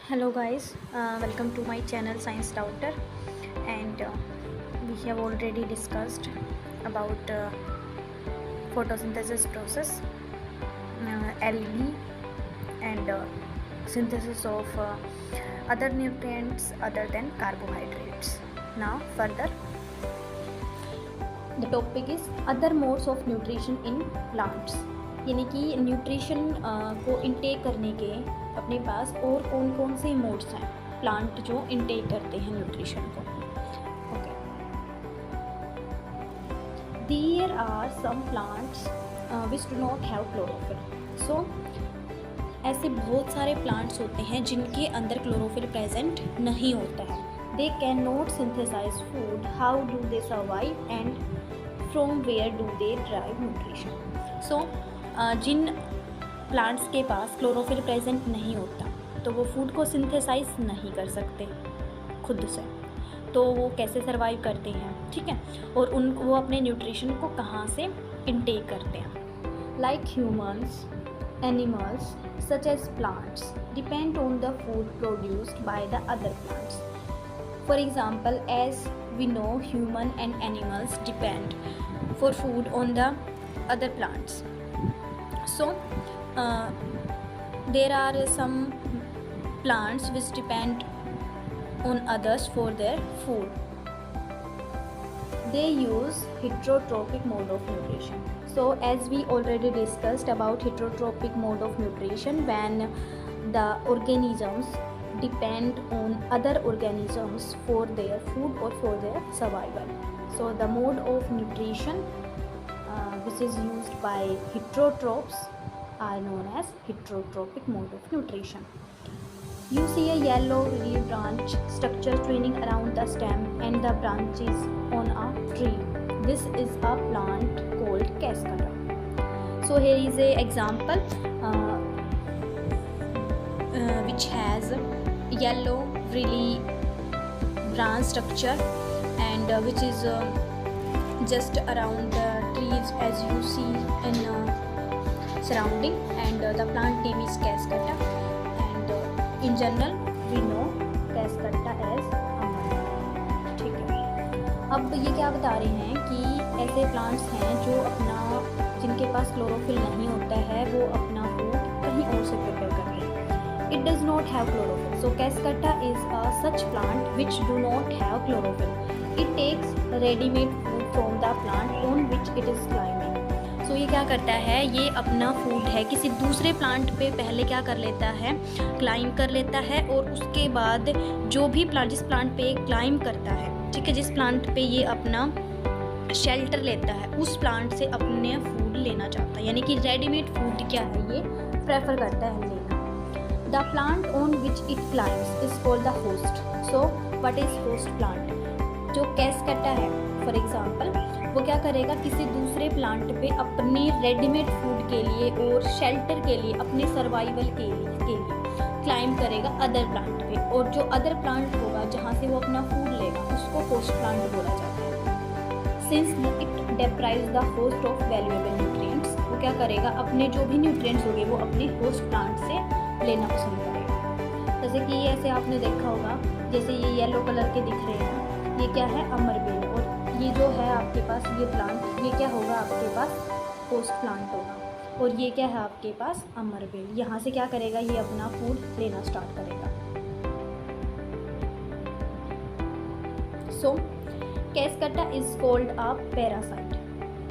Hello guys, welcome to my channel Science Doubter, and we have already discussed about photosynthesis process, algae, and synthesis of other nutrients other than carbohydrates. Now further, the topic is other modes of nutrition in plants. यानी कि nutrition को intake करने के अपने पास और कौन कौन से मोड्स हैं प्लांट जो इनटेक करते हैं न्यूट्रिशन को. Okay, there are some plants which do not have chlorophyll. So ऐसे बहुत सारे प्लांट्स होते हैं जिनके अंदर क्लोरोफिल प्रेजेंट नहीं होता है. They can not synthesize food. How do they survive and from where do they drive nutrition. So जिन प्लांट्स के पास क्लोरोफिल प्रेजेंट नहीं होता तो वो फूड को सिंथेसाइज नहीं कर सकते खुद से, तो वो कैसे सरवाइव करते हैं. ठीक है, और वो अपने न्यूट्रिशन को कहाँ से इनटेक करते हैं. Like humans, animals such as plants depend on the food produced by the other plants. For example, as we know human and animals depend for food on the other plants. So there are some plants which depend on others for their food. They use heterotrophic mode of nutrition. So as we already discussed about heterotrophic mode of nutrition, when the organisms depend on other organisms for their food or for their survival. So the mode of nutrition which is used by heterotrophs are known as heterotrophic mode of nutrition. You see a yellow leaf branch structure twining around the stem and the branches on a tree. This is a plant called cascada. So here is a example which has yellow really branch structure and which is just around the trees as you see in surrounding, and the plant name is cascada, and in general we know cascada as amanita. ठीक है, अब ये क्या बता रहे हैं कि ऐसे प्लांट्स हैं जो जिनके पास क्लोरोफिल नहीं होता है, वो अपना फूड कहीं और से प्रिपेयर करते हैं. It does not have chlorophyll. So cascada is a such plant which do not have chlorophyll. It takes ready-made food from the plant on which it is climbing. So ये क्या करता है, ये अपना फूड है किसी दूसरे प्लांट पे पहले क्या कर लेता है, क्लाइंब कर लेता है, और उसके बाद जो भी प्लांट जिस प्लांट पे क्लाइंब करता है, ठीक है, जिस प्लांट पे ये अपना शेल्टर लेता है, उस प्लांट से अपने फूड लेना चाहता है. यानी कि रेडीमेड फूड क्या है, ये प्रेफर करता है लेना. The plant on which it climbs is called the host. So what is host plant? जो cascada है फॉर एग्जाम्पल, वो क्या करेगा, किसी दूसरे प्लांट पे अपने रेडीमेड फूड के लिए और शेल्टर के लिए, अपने सर्वाइवल के लिए क्लाइंब करेगा अदर प्लांट पे, और जो अदर प्लांट होगा जहाँ से वो अपना फूड लेगा उसको होस्ट प्लांट बोला जाता है. Since it deprives the host of valuable nutrients, वो क्या करेगा, अपने जो भी न्यूट्रिएंट्स होंगे वो अपने होस्ट प्लांट से लेना पसंद करेगा. जैसे कि ऐसे आपने देखा होगा, जैसे ये येलो कलर के दिख रहे हैं, ये क्या है, अमरबेल, और ये जो है आपके पास ये प्लांट, ये क्या होगा आपके पास, होस्ट प्लांट होगा, और ये क्या है आपके पास, अमरबेल. यहाँ से क्या करेगा, ये अपना फूड लेना स्टार्ट करेगा. So cuscuta is called a parasite.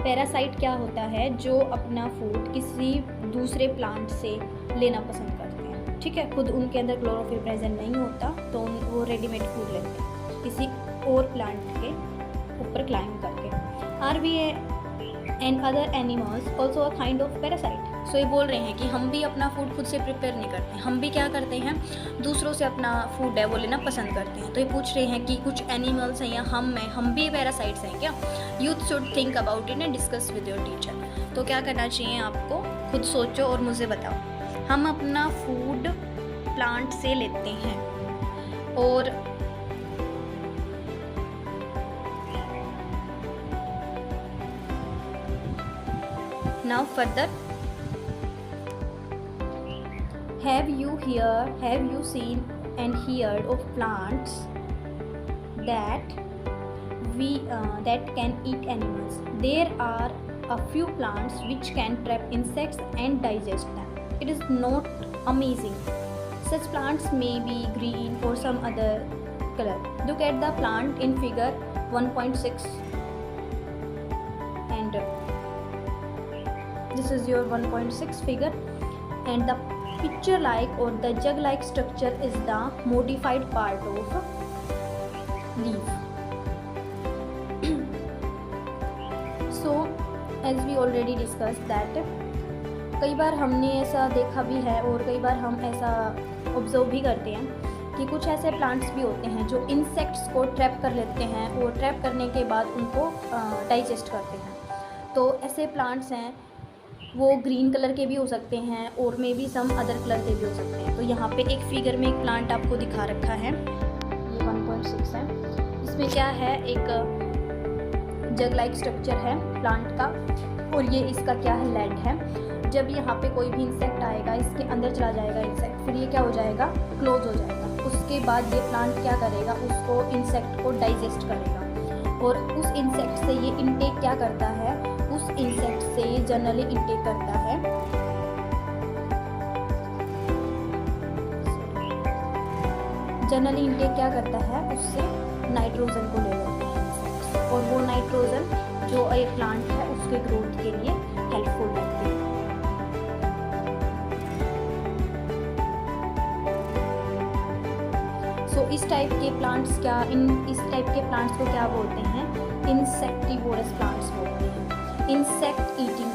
Parasite क्या होता है, जो अपना फूड किसी दूसरे प्लांट से लेना पसंद करते हैं. ठीक है, खुद उनके अंदर क्लोरोफिल प्रेजेंट नहीं होता तो वो रेडीमेड फूड लेते हैं किसी और प्लांट के ऊपर क्लाइंब करके. Are we and other animals also a kind of parasite. So ये बोल रहे हैं कि हम भी अपना फूड खुद से प्रिपेयर नहीं करते, हम भी क्या करते हैं, दूसरों से अपना फूड है वो लेना पसंद करते हैं. तो ये पूछ रहे हैं कि कुछ एनिमल्स हैं या हम भी पैरासाइट्स हैं क्या. Youth should think about it and discuss with your teacher. तो क्या करना चाहिए आपको, खुद सोचो और मुझे बताओ. हम अपना फूड प्लांट से लेते हैं, और now further, have you seen and heard of plants that can eat animals. There are a few plants which can trap insects and digest them. It is not amazing. Such plants may be green or some other color. Look at the plant in figure 1.6, and this is your 1.6 figure, and the picture like or the jug like structure is the modified part of leaf. So as we already discussed that कई बार हमने ऐसा देखा भी है और कई बार हम ऐसा ऑब्जर्व भी करते हैं कि कुछ ऐसे प्लांट्स भी होते हैं जो इंसेक्ट्स को ट्रैप कर लेते हैं और ट्रैप करने के बाद उनको डाइजेस्ट करते हैं। तो ऐसे प्लांट्स हैं, वो ग्रीन कलर के भी हो सकते हैं और maybe some other colour के भी हो सकते हैं। तो यहाँ पे एक फिगर में एक प्लांट आपको दिखा रखा है, ये 1.6 है। इसमें क्या है, एक जग लाइक स्ट्रक्चर है प्लांट का, और ये इसका क्या है, लेड है। जब यहाँ पे कोई भी इंसेक्ट आएगा, इसके अंदर चला जाएगा इंसेक्ट, फिर ये क्या हो जाएगा, क्लोज हो जाएगा। उसके बाद ये प्लांट क्या करेगा, उसको इंसेक्ट को डाइजेस्ट करेगा, और उस इंसेक्ट से ये इनटेक क्या करता है, उस इंसेक्ट से जनरली इनटेक करता है उससे नाइट्रोजन को ले लेते हैं इंसेक्ट्स, और वो नाइट्रोजन जो एक प्लांट है उसके ग्रोथ के लिए हेल्पफुल रहती है। सो इस टाइप के प्लांट्स को क्या बोलते हैं, इंसेक्टिवोरस प्लांट्स बोलते हैं, इंसेक्ट ईटिंग